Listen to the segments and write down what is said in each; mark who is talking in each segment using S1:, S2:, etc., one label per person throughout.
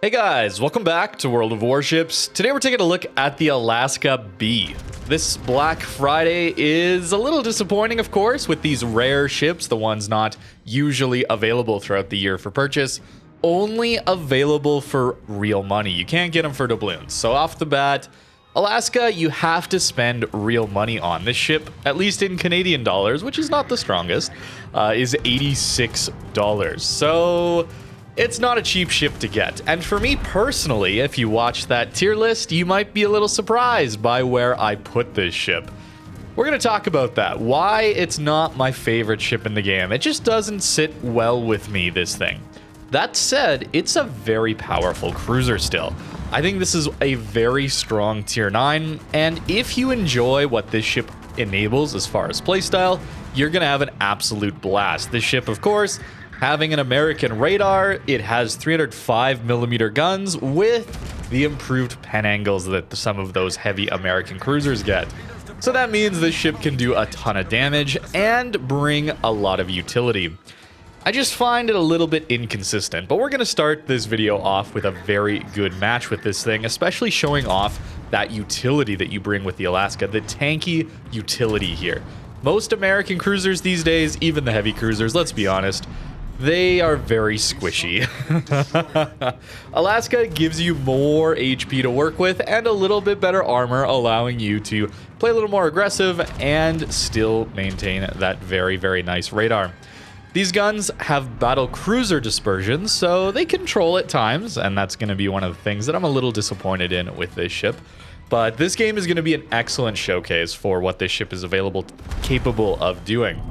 S1: Hey guys, welcome back to World of Warships. Today we're taking a look at the Alaska B. This Black Friday is a little disappointing, of course, with these rare ships, the ones not usually available throughout the year for purchase, only available for real money. You can't get them for doubloons. So off the bat, Alaska, you have to spend real money on. This ship, at least in Canadian dollars, which is not the strongest, is $86. So it's not a cheap ship to get. And for me personally, if you watch that tier list, you might be a little surprised by where I put this ship. We're going to talk about that, why it's not my favorite ship in the game. It just doesn't sit well with me, this thing. That said, it's a very powerful cruiser still. I think this is a very strong tier 9, and if you enjoy what this ship enables as far as playstyle, you're going to have an absolute blast. This ship, of course, having an American radar, it has 305mm guns with the improved pen angles that some of those heavy American cruisers get. So that means this ship can do a ton of damage and bring a lot of utility. I just find it a little bit inconsistent, but we're going to start this video off with a very good match with this thing, especially showing off that utility that you bring with the Alaska, the tanky utility here. Most American cruisers these days, even the heavy cruisers, let's be honest, they are very squishy. Alaska gives you more HP to work with and a little bit better armor, allowing you to play a little more aggressive and still maintain that very, very nice radar. These guns have battle cruiser dispersion, so they control at times, and that's going to be one of the things that I'm a little disappointed in with this ship. But this game is going to be an excellent showcase for what this ship is capable of doing.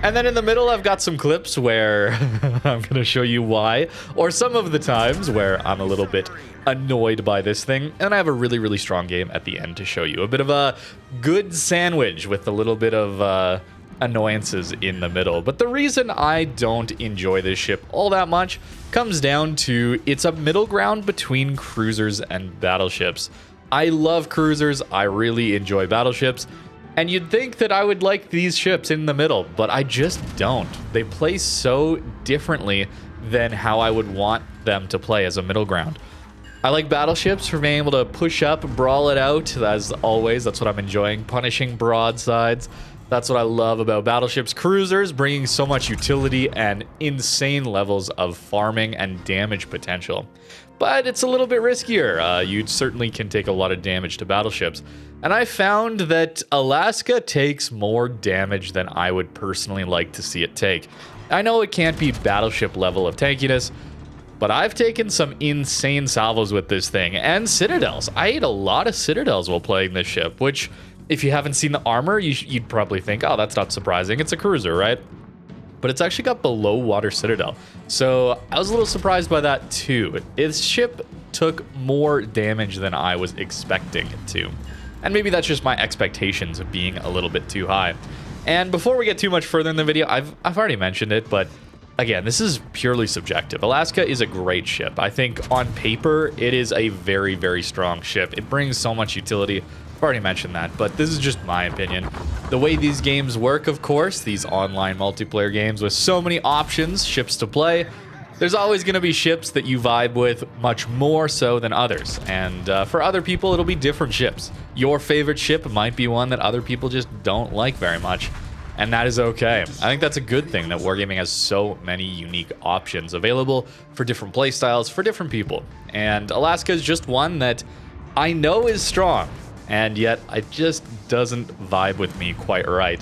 S1: And then in the middle, I've got some clips where I'm going to show you why, or some of the times where I'm a little bit annoyed by this thing. And I have a really, really strong game at the end to show you. A bit of a good sandwich with a little bit of annoyances in the middle. But the reason I don't enjoy this ship all that much comes down to it's a middle ground between cruisers and battleships. I love cruisers. I really enjoy battleships. And you'd think that I would like these ships in the middle, but I just don't. They play so differently than how I would want them to play as a middle ground. I like battleships for being able to push up, brawl it out, as always. That's what I'm enjoying, punishing broadsides. That's what I love about battleships. Cruisers bringing so much utility and insane levels of farming and damage potential. But it's a little bit riskier. You certainly can take a lot of damage to battleships. And I found that Alaska takes more damage than I would personally like to see it take. I know it can't be battleship level of tankiness, but I've taken some insane salvos with this thing. And citadels. I ate a lot of citadels while playing this ship, which, if you haven't seen the armor, you'd probably think, oh, that's not surprising. It's a cruiser, right? But it's actually got below water citadel. So I was a little surprised by that too. This ship took more damage than I was expecting it to. And maybe that's just my expectations of being a little bit too high. And before we get too much further in the video, I've already mentioned it, but again, this is purely subjective. Alaska is a great ship. I think on paper, it is a very, very strong ship. It brings so much utility. I've already mentioned that, but this is just my opinion. The way these games work, of course, these online multiplayer games with so many options, ships to play, there's always going to be ships that you vibe with much more so than others. And for other people, it'll be different ships. Your favorite ship might be one that other people just don't like very much. And that is okay. I think that's a good thing that Wargaming has so many unique options available for different playstyles for different people. And Alaska is just one that I know is strong, and yet it just doesn't vibe with me quite right.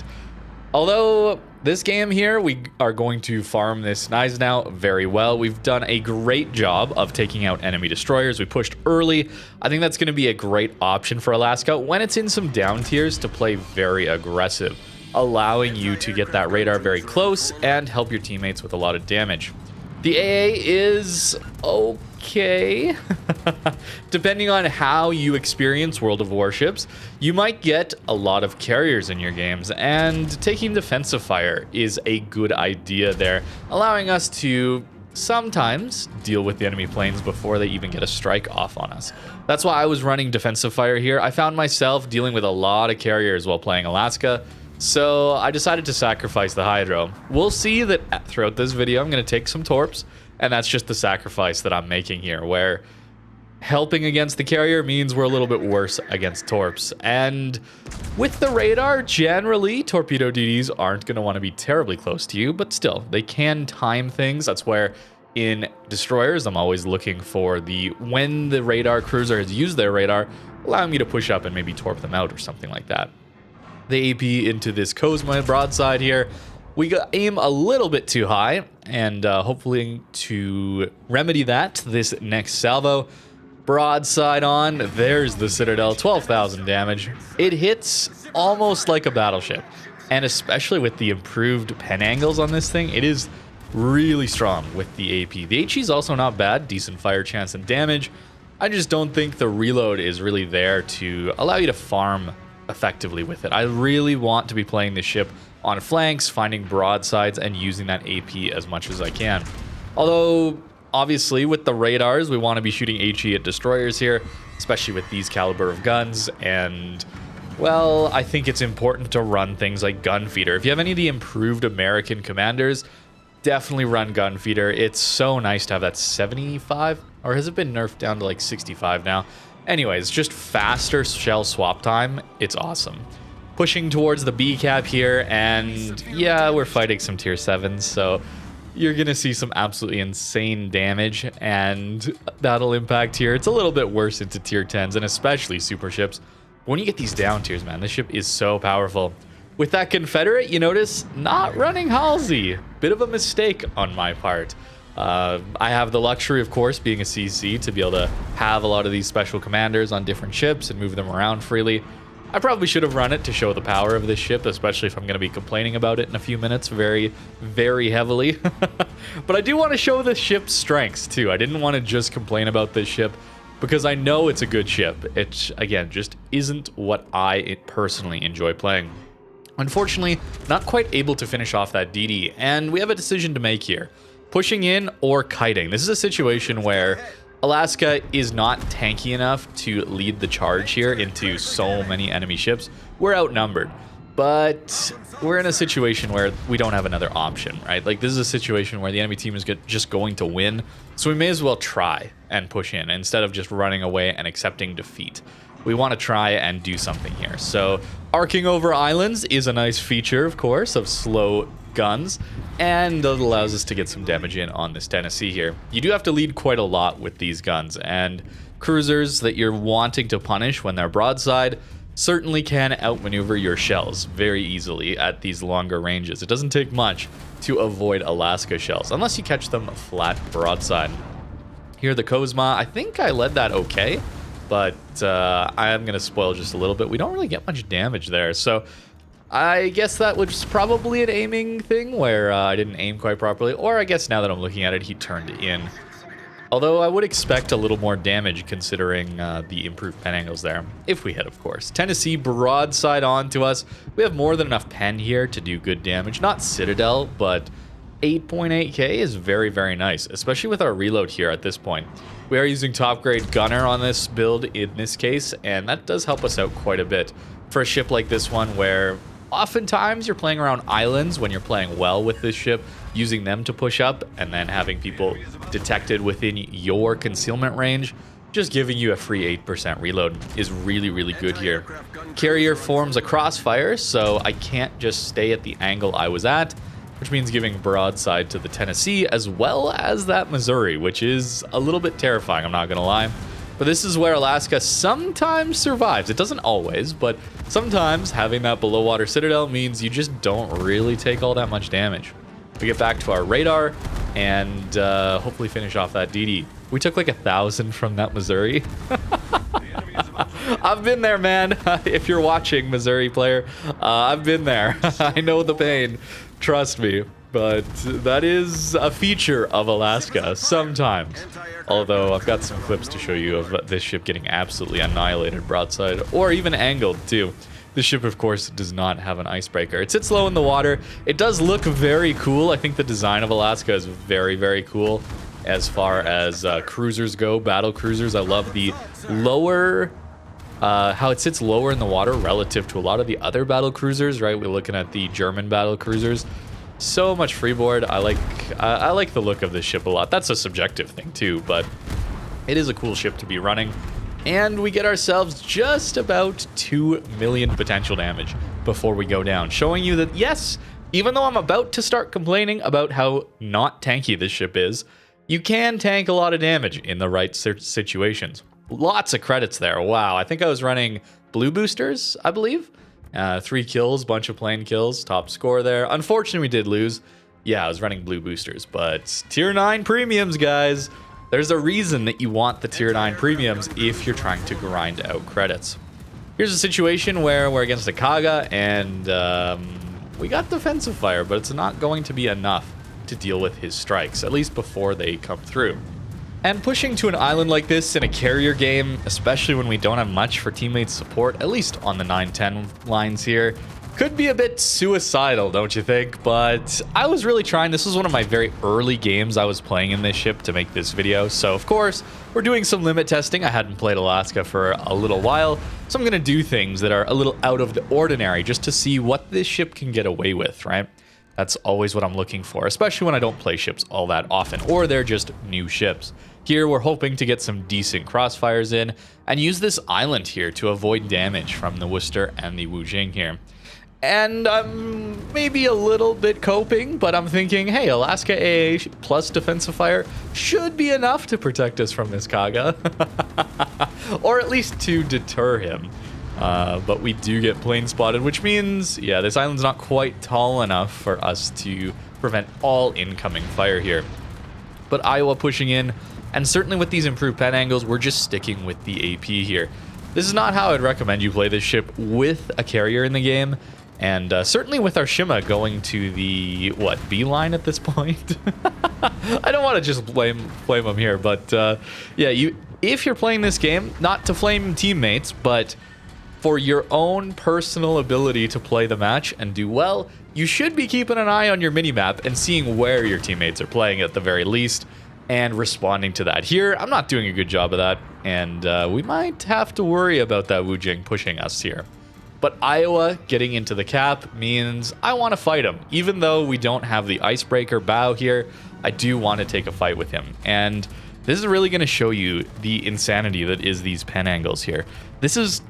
S1: Although this game here, we are going to farm this Gneisenau very well. We've done a great job of taking out enemy destroyers. We pushed early. I think that's going to be a great option for Alaska when it's in some down tiers to play very aggressive, allowing you to get that radar very close and help your teammates with a lot of damage. The AA is okay. Depending on how you experience World of Warships, you might get a lot of carriers in your games, and taking defensive fire is a good idea there, allowing us to sometimes deal with the enemy planes before they even get a strike off on us. That's why I was running defensive fire here. I found myself dealing with a lot of carriers while playing Alaska, so I decided to sacrifice the Hydro. We'll see that throughout this video I'm going to take some torps And that's just the sacrifice that I'm making here, where helping against the carrier means we're a little bit worse against torps. And with the radar, generally, torpedo DDs aren't going to want to be terribly close to you, but still, they can time things. That's where in destroyers, I'm always looking for when the radar cruiser has used their radar, allowing me to push up and maybe torp them out or something like that. The AP into this Cosma broadside here, we aim a little bit too high, and hopefully to remedy that, this next salvo, broadside on, there's the Citadel, 12,000 damage. It hits almost like a battleship, and especially with the improved pen angles on this thing, it is really strong with the AP. The HE is also not bad, decent fire chance and damage. I just don't think the reload is really there to allow you to farm effectively with it. I really want to be playing this ship on flanks, finding broadsides, and using that AP as much as I can. Although, obviously, with the radars, we want to be shooting HE at destroyers here, especially with these caliber of guns, and, well, I think it's important to run things like Gunfeeder. If you have any of the improved American commanders, definitely run Gunfeeder. It's so nice to have that 75, or has it been nerfed down to like 65 now? Anyways, just faster shell swap time. It's awesome. Pushing towards the B cap here, and yeah, we're fighting some tier 7s, so you're gonna see some absolutely insane damage, and that'll impact here. It's a little bit worse into tier 10s, and especially super ships. When you get these down tiers, man, this ship is so powerful. With that Confederate, you notice not running Halsey. Bit of a mistake on my part. I have the luxury, of course, being a CC, to be able to have a lot of these special commanders on different ships and move them around freely. I probably should have run it to show the power of this ship, especially if I'm going to be complaining about it in a few minutes very, very heavily. But I do want to show the ship's strengths, too. I didn't want to just complain about this ship because I know it's a good ship. It, again, just isn't what I personally enjoy playing. Unfortunately, not quite able to finish off that DD, and we have a decision to make here. Pushing in or kiting. This is a situation where Alaska is not tanky enough to lead the charge here into so many enemy ships. We're outnumbered, but we're in a situation where we don't have another option, right? Like, this is a situation where the enemy team is just going to win, so we may as well try and push in instead of just running away and accepting defeat. We want to try and do something here. So arcing over islands is a nice feature, of course, of slow guns, and it allows us to get some damage in on this Tennessee here. You do have to lead quite a lot with these guns, and cruisers that you're wanting to punish when they're broadside certainly can outmaneuver your shells very easily at these longer ranges. It doesn't take much to avoid Alaska shells, unless you catch them flat broadside. Here, the Cosma, I think I led that okay, but I am going to spoil just a little bit. We don't really get much damage there, so I guess that was probably an aiming thing where I didn't aim quite properly, or I guess now that I'm looking at it, he turned in. Although I would expect a little more damage considering the improved pen angles there, if we hit, of course. Tennessee broadside on to us. We have more than enough pen here to do good damage. Not Citadel, but 8.8k is very, very nice, especially with our reload here at this point. We are using top grade gunner on this build in this case, and that does help us out quite a bit for a ship like this one where oftentimes you're playing around islands when you're playing well with this ship, using them to push up and then having people detected within your concealment range. Just giving you a free 8% reload is really, really good here. Carrier forms a crossfire, so I can't just stay at the angle I was at, which means giving broadside to the Tennessee as well as that Missouri, which is a little bit terrifying, I'm not gonna lie. But this is where Alaska sometimes survives. It doesn't always, but sometimes having that below water Citadel means you just don't really take all that much damage. We get back to our radar and hopefully finish off that DD. We took like 1,000 from that Missouri. I've been there, man. If you're watching, Missouri player, I've been there. I know the pain. Trust me. But that is a feature of Alaska sometimes. Although I've got some clips to show you of this ship getting absolutely annihilated broadside, or even angled too. This ship, of course, does not have an icebreaker. It sits low in the water. It does look very cool. I think the design of Alaska is very, very cool as far as cruisers go, battle cruisers. I love the lower, how it sits lower in the water relative to a lot of the other battle cruisers, right? We're looking at the German battle cruisers. So much freeboard. I like the look of this ship a lot. That's a subjective thing too, but it is a cool ship to be running. And we get ourselves just about 2 million potential damage before we go down, showing you that yes, even though I'm about to start complaining about how not tanky this ship is, you can tank a lot of damage in the right situations. Lots of credits there. Wow, I think I was running blue boosters, I believe. 3 kills, bunch of plane kills, top score there. Unfortunately, we did lose. Yeah, I was running blue boosters, but tier 9 premiums, guys. There's a reason that you want the tier 9 premiums if you're trying to grind out credits. Here's a situation where we're against a Kaga, and we got defensive fire, but it's not going to be enough to deal with his strikes, at least before they come through. And pushing to an island like this in a carrier game, especially when we don't have much for teammate support, at least on the 9-10 lines here, could be a bit suicidal, don't you think? But I was really trying. This was one of my very early games I was playing in this ship to make this video. So, of course, we're doing some limit testing. I hadn't played Alaska for a little while, so I'm going to do things that are a little out of the ordinary just to see what this ship can get away with, right? That's always what I'm looking for, especially when I don't play ships all that often, or they're just new ships. Here, we're hoping to get some decent crossfires in and use this island here to avoid damage from the Worcester and the Wujing here. And I'm maybe a little bit coping, but I'm thinking, hey, Alaska AA plus defensive fire should be enough to protect us from this Kaga. Or at least to deter him. But we do get plane spotted, which means, yeah, this island's not quite tall enough for us to prevent all incoming fire here. But Iowa pushing in, and certainly with these improved pen angles, we're just sticking with the AP here. This is not how I'd recommend you play this ship with a carrier in the game, and certainly with our Shima going to the, what, B line at this point? I don't want to just blame him here, but yeah, if you're playing this game, not to flame teammates, but for your own personal ability to play the match and do well, you should be keeping an eye on your minimap and seeing where your teammates are playing at the very least and responding to that. Here, I'm not doing a good job of that, and we might have to worry about that Wujing pushing us here. But Iowa getting into the cap means I want to fight him. Even though we don't have the icebreaker bow here, I do want to take a fight with him. And this is really going to show you the insanity that is these pen angles here. This is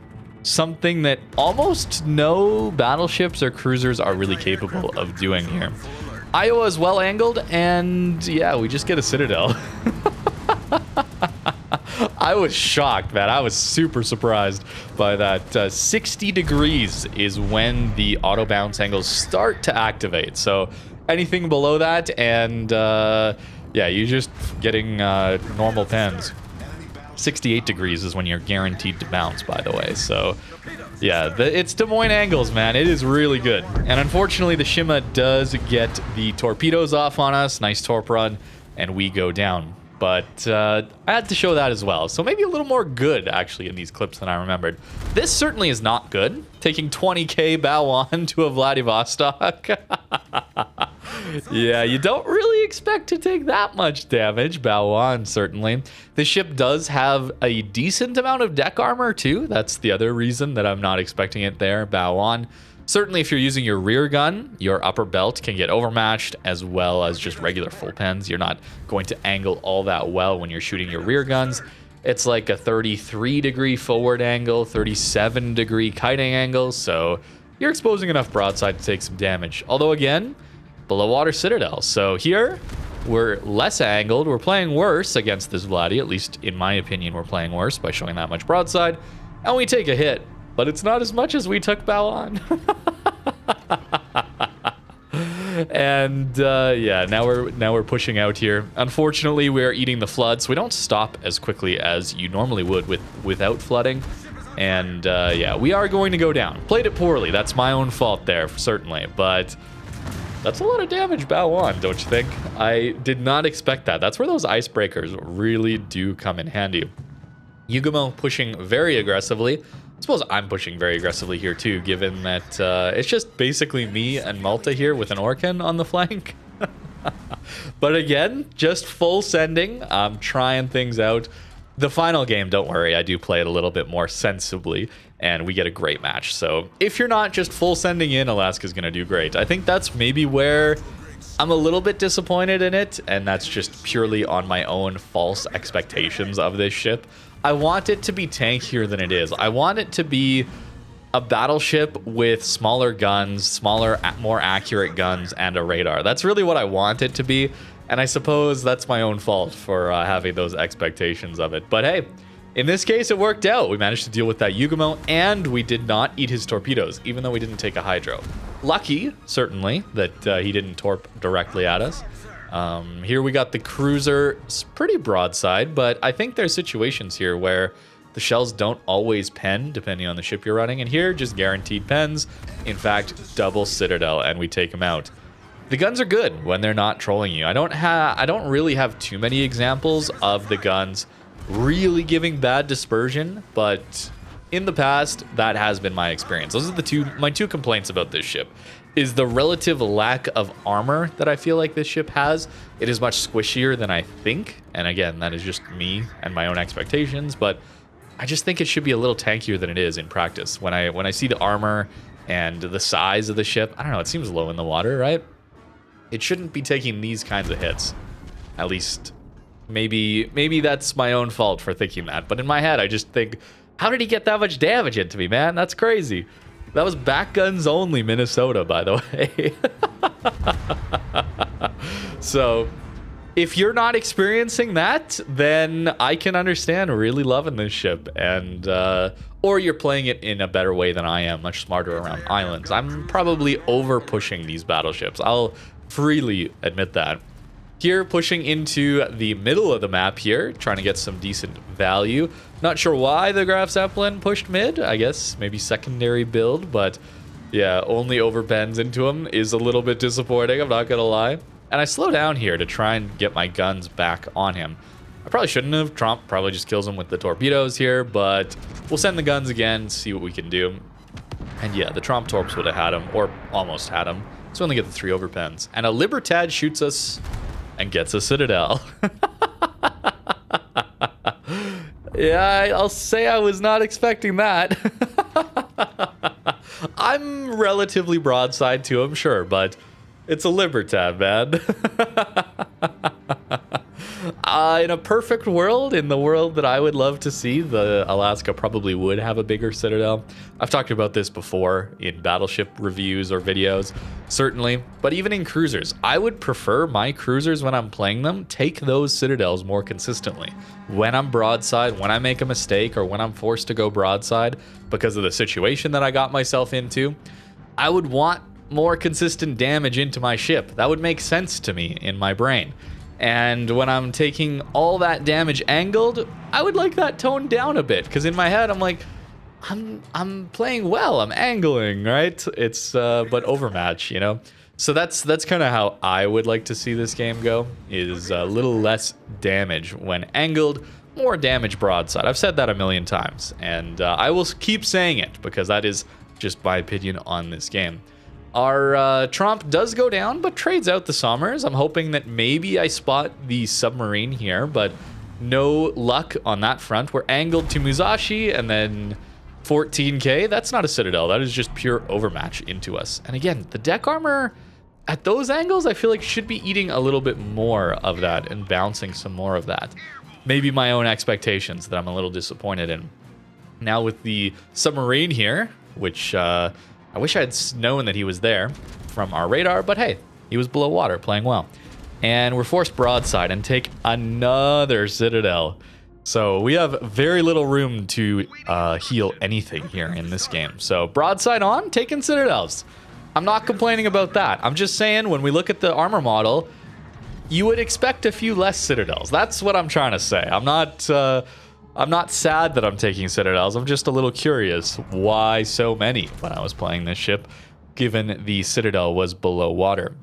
S1: something that almost no battleships or cruisers are really capable of doing here. Iowa is well angled, and yeah, we just get a citadel. I was shocked, man. I was super surprised by that. 60 degrees is when the auto bounce angles start to activate. So anything below that, and yeah, you're just getting normal pens. 68 degrees is when you're guaranteed to bounce, by the way. So yeah, it's Des Moines angles, man. It is really good. And unfortunately, the Shima does get the torpedoes off on us. Nice torp run, and we go down. But I had to show that as well. So maybe a little more good, actually, in these clips than I remembered. This certainly is not good. Taking 20k bow on to a Vladivostok. Yeah, you don't really expect to take that much damage, bow on, certainly. The ship does have a decent amount of deck armor, too. That's the other reason that I'm not expecting it there, bow on. Certainly, if you're using your rear gun, your upper belt can get overmatched, as well as just regular full pens. You're not going to angle all that well when you're shooting your rear guns. It's like a 33-degree forward angle, 37-degree kiting angle, so you're exposing enough broadside to take some damage. Although, again, below water citadel. So here, we're less angled. We're playing worse against this Vladdy. At least, in my opinion, we're playing worse by showing that much broadside. And we take a hit. But it's not as much as we took bow on. And yeah, now we're pushing out here. Unfortunately, we're eating the flood, so we don't stop as quickly as you normally would without flooding. And yeah, we are going to go down. Played it poorly. That's my own fault there, certainly. But that's a lot of damage bow on, don't you think? I did not expect that. That's where those icebreakers really do come in handy. Unicum pushing very aggressively. I suppose I'm pushing very aggressively here too, given that it's just basically me and Malta here with an Orkan on the flank. But again, just full sending. I'm trying things out. The final game, don't worry, I do play it a little bit more sensibly, and we get a great match. So if you're not just full sending in, Alaska's going to do great. I think that's maybe where I'm a little bit disappointed in it, and that's just purely on my own false expectations of this ship. I want it to be tankier than it is. I want it to be a battleship with smaller guns, smaller, more accurate guns, and a radar. That's really what I want it to be, and I suppose that's my own fault for having those expectations of it. But hey, in this case, it worked out. We managed to deal with that Unicum, and we did not eat his torpedoes, even though we didn't take a hydro. Lucky, certainly, that he didn't torp directly at us. Here we got the cruiser. It's pretty broadside, but I think there's situations here where the shells don't always pen, depending on the ship you're running. And here, just guaranteed pens. In fact, double Citadel, and we take them out. The guns are good when they're not trolling you. I don't really have too many examples of the guns really giving bad dispersion, but in the past, that has been my experience. Those are my two complaints about this ship. Is the relative lack of armor that I feel like this ship has. It is much squishier than I think. And again, that is just me and my own expectations, but I just think it should be a little tankier than it is in practice. When I see the armor and the size of the ship, I don't know, it seems low in the water, right? It shouldn't be taking these kinds of hits. At least, maybe that's my own fault for thinking that. But in my head, I just think, how did he get that much damage into me, man? That's crazy. That was back guns only Minnesota, by the way. So, if you're not experiencing that, then I can understand really loving this ship. And, or you're playing it in a better way than I am, much smarter around islands. I'm probably over pushing these battleships. I'll freely admit that. Here, pushing into the middle of the map here, trying to get some decent value. Not sure why the Graf Zeppelin pushed mid. I guess maybe secondary build, but yeah, only overbends into him is a little bit disappointing, I'm not gonna lie. And I slow down here to try and get my guns back on him. I probably shouldn't have. Trump probably just kills him with the torpedoes here, but we'll send the guns again, see what we can do. And yeah, the Trump torps would have had him, or almost had him. So we only get the 3 overpens. And a Libertad shoots us and gets a Citadel. Yeah, I'll say I was not expecting that. I'm relatively broadside to him, sure, but it's a Libertad, man. In a perfect world, in the world that I would love to see, the Alaska probably would have a bigger Citadel. I've talked about this before in battleship reviews or videos, certainly. But even in cruisers, I would prefer my cruisers when I'm playing them take those Citadels more consistently. When I'm broadside, when I make a mistake, or when I'm forced to go broadside because of the situation that I got myself into, I would want more consistent damage into my ship. That would make sense to me in my brain. And when I'm taking all that damage angled, I would like that toned down a bit, because in my head I'm like, I'm playing well, I'm angling, right? It's but overmatch, you know. So that's kind of how I would like to see this game go, is a little less damage when angled, more damage broadside. I've said that a million times, and I will keep saying it because that is just my opinion on this game. Our Tromp does go down, but trades out the Sommers. I'm hoping that maybe I spot the submarine here, but no luck on that front. We're angled to Musashi, and then 14k. That's not a Citadel. That is just pure overmatch into us. And again, the deck armor at those angles, I feel like should be eating a little bit more of that and bouncing some more of that. Maybe my own expectations that I'm a little disappointed in. Now with the submarine here, which I wish I had known that he was there from our radar, but hey, he was below water, playing well. And we're forced broadside and take another Citadel. So we have very little room to heal anything here in this game. So broadside on, taking Citadels. I'm not complaining about that. I'm just saying when we look at the armor model, you would expect a few less Citadels. That's what I'm trying to say. I'm not sad that I'm taking Citadels. I'm just a little curious why so many when I was playing this ship, given the Citadel was below water.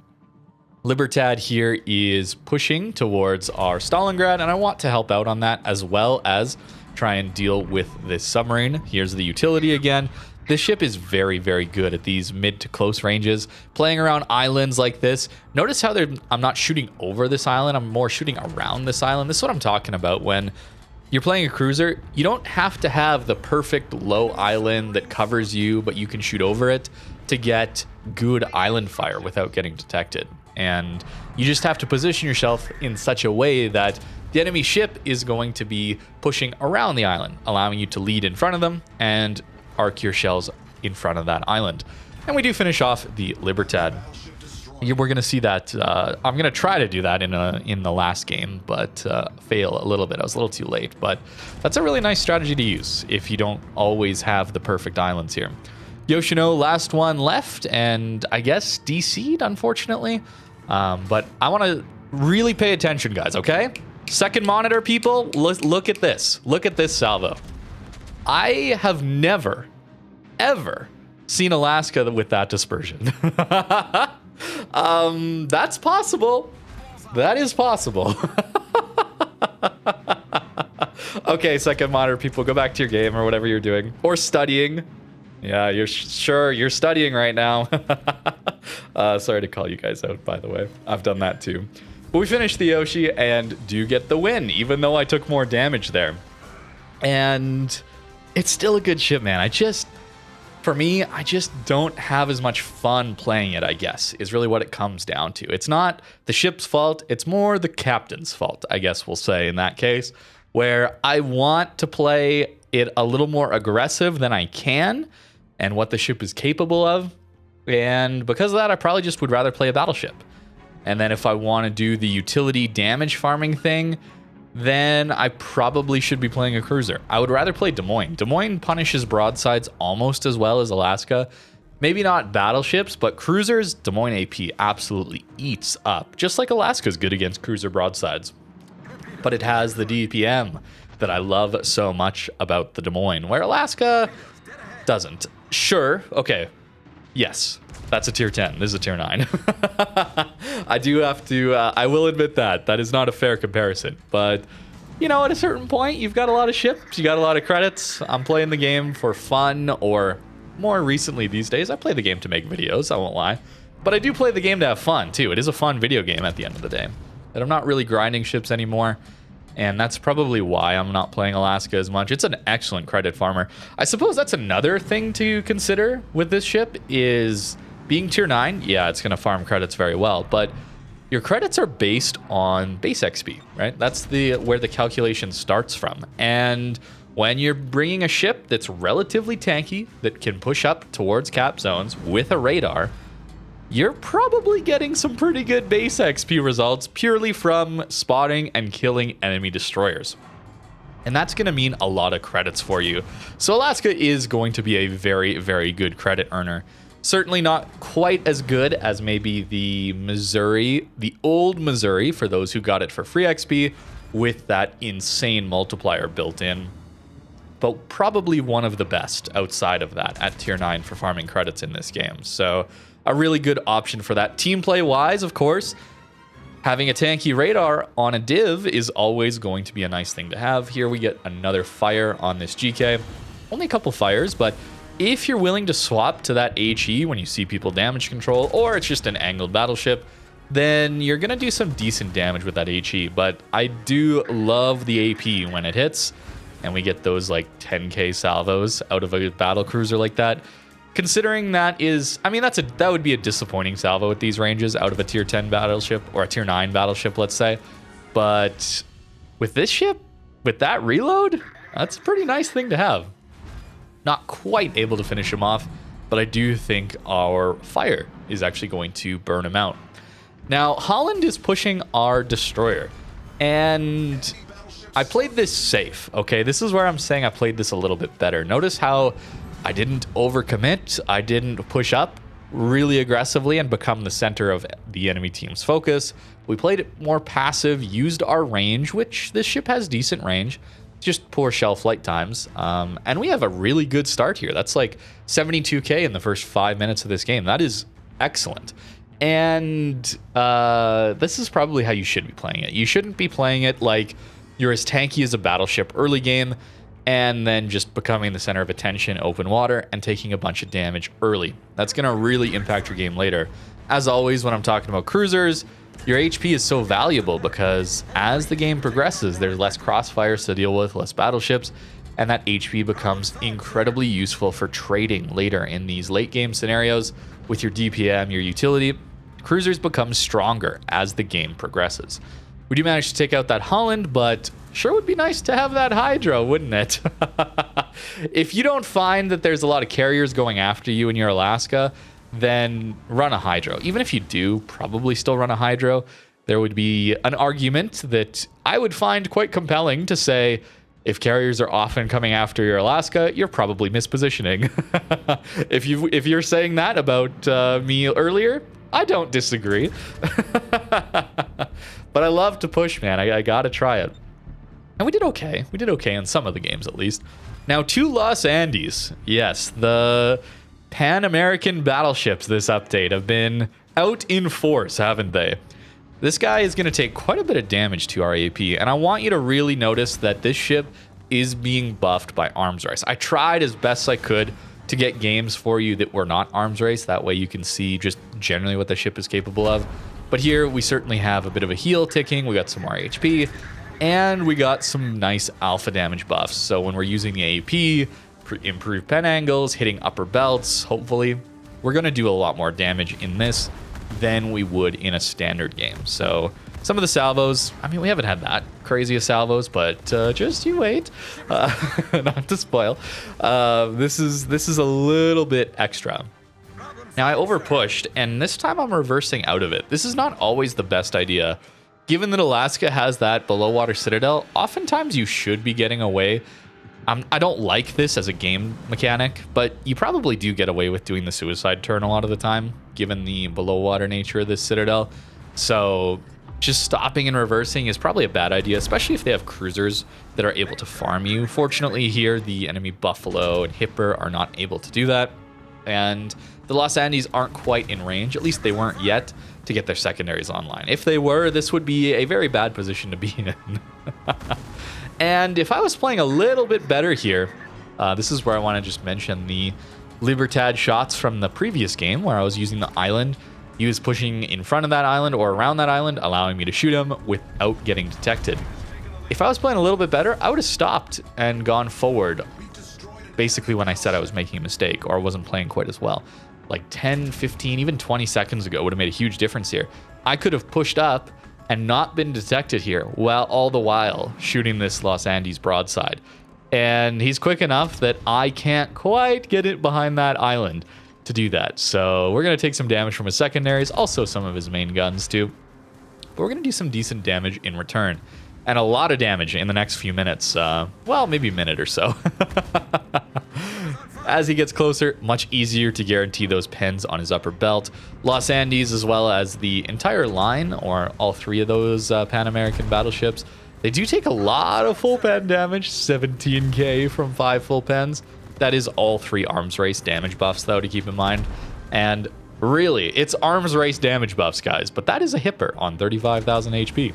S1: Libertad here is pushing towards our Stalingrad, and I want to help out on that as well as try and deal with this submarine. Here's the utility again. This ship is very, very good at these mid to close ranges, playing around islands like this. Notice how I'm not shooting over this island, I'm more shooting around this island. This is what I'm talking about when you're playing a cruiser. You don't have to have the perfect low island that covers you, but you can shoot over it to get good island fire without getting detected. and you just have to position yourself in such a way that the enemy ship is going to be pushing around the island, allowing you to lead in front of them and arc your shells in front of that island. And we do finish off the Libertad. We're going to see that. I'm going to try to do that in the last game, but fail a little bit. I was a little too late, but that's a really nice strategy to use if you don't always have the perfect islands here. Yoshino, last one left, and I guess DC'd, unfortunately. But I want to really pay attention, guys, okay? Second monitor, people, look at this. Look at this salvo. I have never, ever seen Alaska with that dispersion. That's possible. That is possible. Okay, second monitor, people, go back to your game or whatever you're doing. Or studying. Yeah, you're studying right now. Sorry to call you guys out, by the way. I've done that too. But we finished the Yoshi and do get the win, even though I took more damage there. And it's still a good ship, man. For me, I just don't have as much fun playing it, I guess, is really what it comes down to. It's not the ship's fault. It's more the captain's fault, I guess we'll say in that case, where I want to play it a little more aggressive than I can and what the ship is capable of. And because of that, I probably just would rather play a battleship. And then if I want to do the utility damage farming thing, then I probably should be playing a cruiser. I would rather play Des Moines. Des Moines punishes broadsides almost as well as Alaska. Maybe not battleships, but cruisers, Des Moines AP absolutely eats up. Just like Alaska's good against cruiser broadsides. But it has the DPM that I love so much about the Des Moines, where Alaska doesn't. Sure, okay, yes. That's a tier 10. This is a tier 9. I do have to, I will admit that is not a fair comparison. But, you know, at a certain point, you've got a lot of ships, you got a lot of credits. I'm playing the game for fun, or more recently these days, I play the game to make videos, I won't lie. But I do play the game to have fun, too. It is a fun video game at the end of the day. And I'm not really grinding ships anymore. And that's probably why I'm not playing Alaska as much. It's an excellent credit farmer. I suppose that's another thing to consider with this ship is... being tier 9, yeah, it's going to farm credits very well, but your credits are based on base XP, right? That's where the calculation starts from. And when you're bringing a ship that's relatively tanky, that can push up towards cap zones with a radar, you're probably getting some pretty good base XP results purely from spotting and killing enemy destroyers. And that's going to mean a lot of credits for you. So Alaska is going to be a very, very good credit earner. Certainly not quite as good as maybe the Missouri, the old Missouri, for those who got it for free XP with that insane multiplier built in. But probably one of the best outside of that at tier 9 for farming credits in this game. So a really good option for that. Team play wise, of course, having a tanky radar on a div is always going to be a nice thing to have. Here we get another fire on this GK. Only a couple fires, but... if you're willing to swap to that HE when you see people damage control, or it's just an angled battleship, then you're going to do some decent damage with that HE. But I do love the AP when it hits, and we get those like 10k salvos out of a battle cruiser like that. Considering that is, I mean, that would be a disappointing salvo at these ranges out of a tier 10 battleship, or a tier 9 battleship, let's say. But with this ship, with that reload, that's a pretty nice thing to have. Not quite able to finish him off, but I do think our fire is actually going to burn him out. Now, Holland is pushing our destroyer, and I played this safe, okay? This is where I'm saying I played this a little bit better. Notice how I didn't overcommit, I didn't push up really aggressively and become the center of the enemy team's focus. We played it more passive, used our range, which this ship has decent range, just poor shell flight times, and we have a really good start here. That's like 72k in the first 5 minutes of this game. That is excellent. And this is probably how you should be playing it. You shouldn't be playing it like you're as tanky as a battleship early game and then just becoming the center of attention, open water, and taking a bunch of damage early. That's going to really impact your game later. As always, when I'm talking about cruisers, your HP is so valuable because as the game progresses, there's less crossfires to deal with, less battleships, and that HP becomes incredibly useful for trading later in these late game scenarios with your DPM, your utility. Cruisers become stronger as the game progresses. We do manage to take out that Holland, but sure would be nice to have that Hydra, wouldn't it? If you don't find that there's a lot of carriers going after you in your Alaska, then run a Hydro. Even if you do probably still run a Hydro, there would be an argument that I would find quite compelling to say, if carriers are often coming after your Alaska, you're probably mispositioning. If you're saying that about me earlier, I don't disagree. But I love to push, man. I gotta try it. And we did okay. We did okay in some of the games, at least. Now, to Los Andes. Yes, the Pan-American battleships this update have been out in force, haven't they? This guy is going to take quite a bit of damage to our AP, and I want you to really notice that this ship is being buffed by arms race. I tried as best I could to get games for you that were not arms race. That way you can see just generally what the ship is capable of. But here we certainly have a bit of a heal ticking. We got some more HP, and we got some nice alpha damage buffs. So when we're using the AP, improve pen angles, hitting upper belts, hopefully, we're going to do a lot more damage in this than we would in a standard game. So some of the salvos, I mean, we haven't had that crazy of salvos, but just you wait. Not to spoil. This is a little bit extra. Now, I overpushed, and this time I'm reversing out of it. This is not always the best idea. Given that Alaska has that below water citadel, oftentimes you should be getting away. I don't like this as a game mechanic, but you probably do get away with doing the suicide turn a lot of the time, given the below water nature of this citadel. So just stopping and reversing is probably a bad idea, especially if they have cruisers that are able to farm you. Fortunately here, the enemy Buffalo and Hipper are not able to do that. And the Los Andes aren't quite in range, at least they weren't yet, to get their secondaries online. If they were, this would be a very bad position to be in. And if I was playing a little bit better here, this is where I want to just mention the Libertad shots from the previous game where I was using the island. He was pushing in front of that island or around that island, allowing me to shoot him without getting detected. If I was playing a little bit better, I would have stopped and gone forward. Basically when I said I was making a mistake or wasn't playing quite as well. Like 10, 15, even 20 seconds ago would have made a huge difference here. I could have pushed up and not been detected here, while all the while shooting this Los Andes broadside. And he's quick enough that I can't quite get it behind that island to do that. So we're going to take some damage from his secondaries, also some of his main guns too. But we're going to do some decent damage in return. And a lot of damage in the next few minutes. Well, maybe a minute or so. As he gets closer, much easier to guarantee those pens on his upper belt. Los Andes, as well as the entire line, or all three of those Pan-American battleships, they do take a lot of full pen damage, 17k from 5 full pens. That is all 3 arms race damage buffs, though, to keep in mind. And really, it's arms race damage buffs, guys, but that is a Hipper on 35,000 HP.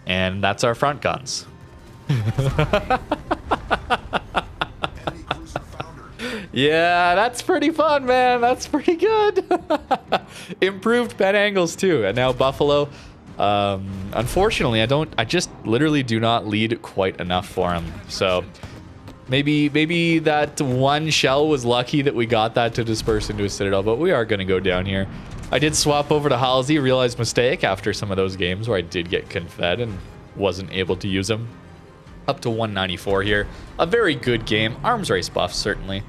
S1: And that's our front guns. Yeah, that's pretty fun, man. That's pretty good. Improved pen angles too. And now Buffalo. Unfortunately, I just literally do not lead quite enough for him. So maybe that one shell was lucky that we got that to disperse into a citadel, but we are going to go down here. I did swap over to Halsey, realized mistake after some of those games where I did get confed and wasn't able to use him. Up to 194 here. A very good game. Arms race buff, certainly.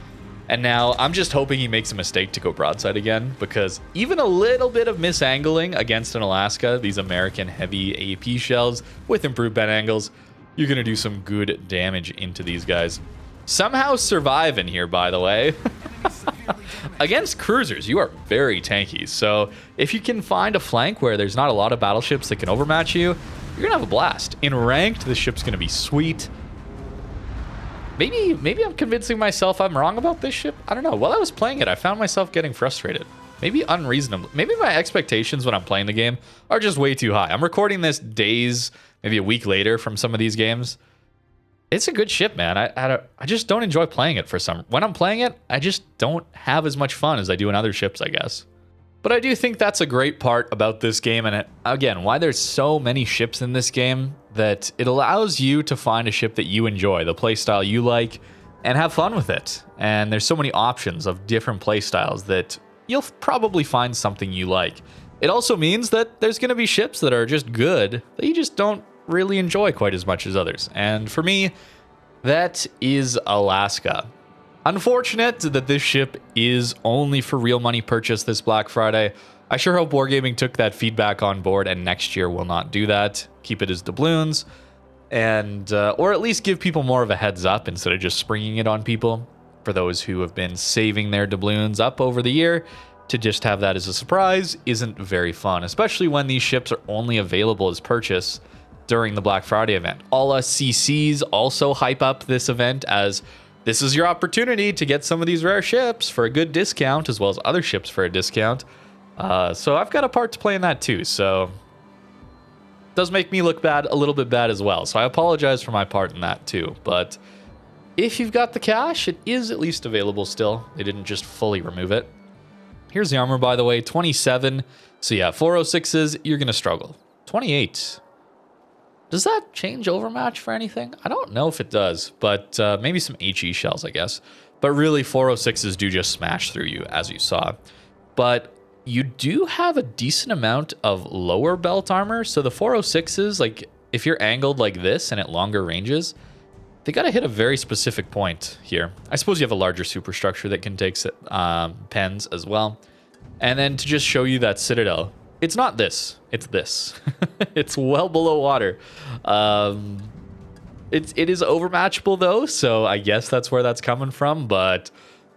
S1: And now I'm just hoping he makes a mistake to go broadside again, because even a little bit of misangling against an Alaska, these American heavy AP shells with improved pen angles, you're going to do some good damage into these guys. Somehow survive in here, by the way. Against cruisers, you are very tanky. So if you can find a flank where there's not a lot of battleships that can overmatch you, you're going to have a blast. In ranked, this ship's going to be sweet. Maybe I'm convincing myself I'm wrong about this ship. I don't know. While I was playing it, I found myself getting frustrated. Maybe unreasonable. Maybe my expectations when I'm playing the game are just way too high. I'm recording this days, maybe a week later from some of these games. It's a good ship, man. I just don't enjoy playing it for some... When I'm playing it, I just don't have as much fun as I do in other ships, I guess. But I do think that's a great part about this game, and again, why there's so many ships in this game, that it allows you to find a ship that you enjoy, the playstyle you like, and have fun with it. And there's so many options of different playstyles that you'll probably find something you like. It also means that there's going to be ships that are just good that you just don't really enjoy quite as much as others. And for me, that is Alaska. Unfortunate that this ship is only for real money purchase this Black Friday. I sure hope Wargaming took that feedback on board and next year will not do that. Keep it as doubloons, and or at least give people more of a heads up instead of just springing it on people. For those who have been saving their doubloons up over the year, to just have that as a surprise isn't very fun, especially when these ships are only available as purchase during the Black Friday event. All us CCs also hype up this event as this is your opportunity to get some of these rare ships for a good discount, as well as other ships for a discount. So I've got a part to play in that too. So it does make me look bad, a little bit bad as well. So I apologize for my part in that too. But if you've got the cash, it is at least available still. They didn't just fully remove it. Here's the armor, by the way, 27. So yeah, 406s, you're going to struggle. 28. Does that change overmatch for anything? I don't know if it does, but maybe some HE shells, I guess. But really, 406s do just smash through you, as you saw. But you do have a decent amount of lower belt armor. So the 406s, like if you're angled like this and at longer ranges, they got to hit a very specific point here. I suppose you have a larger superstructure that can take pens as well. And then to just show you that Citadel, it's not this, it's this. It's well below water. It is overmatchable though, so I guess that's where that's coming from. But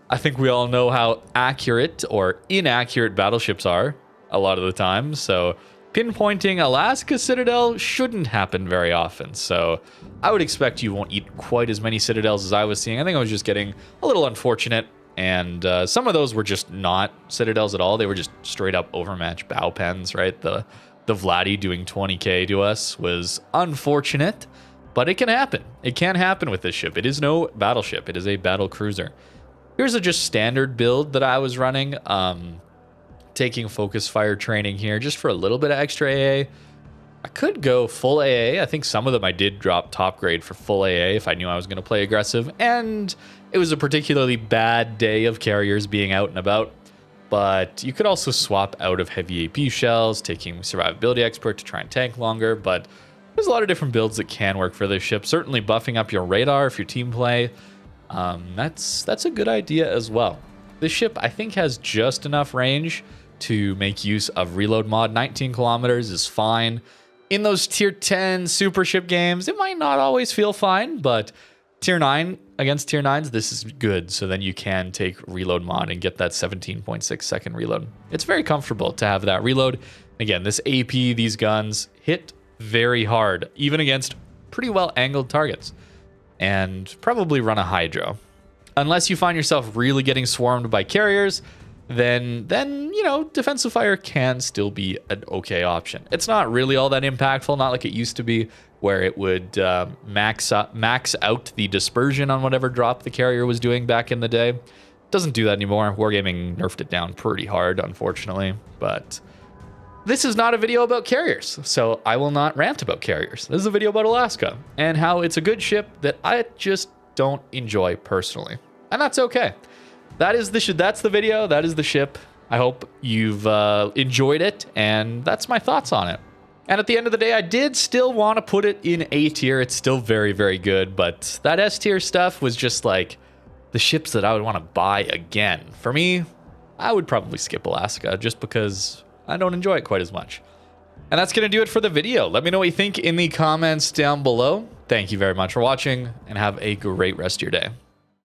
S1: I think we all know how accurate or inaccurate battleships are a lot of the time. So pinpointing Alaska Citadel shouldn't happen very often. So I would expect you won't eat quite as many Citadels as I was seeing. I think I was just getting a little unfortunate. And some of those were just not Citadels at all. They were just straight up overmatched bow pens, right? The Vladdy doing 20k to us was unfortunate, but it can happen. It can happen with this ship. It is no battleship. It is a battle cruiser. Here's a just standard build that I was running. Taking focus fire training here just for a little bit of extra AA. I could go full AA. I think some of them I did drop top grade for full AA if I knew I was going to play aggressive. And it was a particularly bad day of carriers being out and about. But you could also swap out of heavy AP shells, taking survivability expert to try and tank longer. But there's a lot of different builds that can work for this ship. Certainly buffing up your radar if your team play. That's a good idea as well. This ship I think has just enough range to make use of reload mod. 19 kilometers is fine. In those tier 10 super ship games, it might not always feel fine, but tier 9 against tier 9s, this is good. So then you can take reload mod and get that 17.6 second reload. It's very comfortable to have that reload. Again, this AP, these guns hit very hard, even against pretty well angled targets, and probably run a hydro. Unless you find yourself really getting swarmed by carriers, then you know, defensive fire can still be an okay option. It's not really all that impactful, not like it used to be, where it would max out the dispersion on whatever drop the carrier was doing back in the day. It doesn't do that anymore. Wargaming nerfed it down pretty hard, unfortunately. But this is not a video about carriers, so I will not rant about carriers. This is a video about Alaska and how it's a good ship that I just don't enjoy personally, and that's okay. That's the video. That is the ship. I hope you've enjoyed it, and that's my thoughts on it. And at the end of the day, I did still want to put it in A tier. It's still very, very good, but that S tier stuff was just like the ships that I would want to buy again. For me, I would probably skip Alaska just because I don't enjoy it quite as much. And that's going to do it for the video. Let me know what you think in the comments down below. Thank you very much for watching, and have a great rest of your day.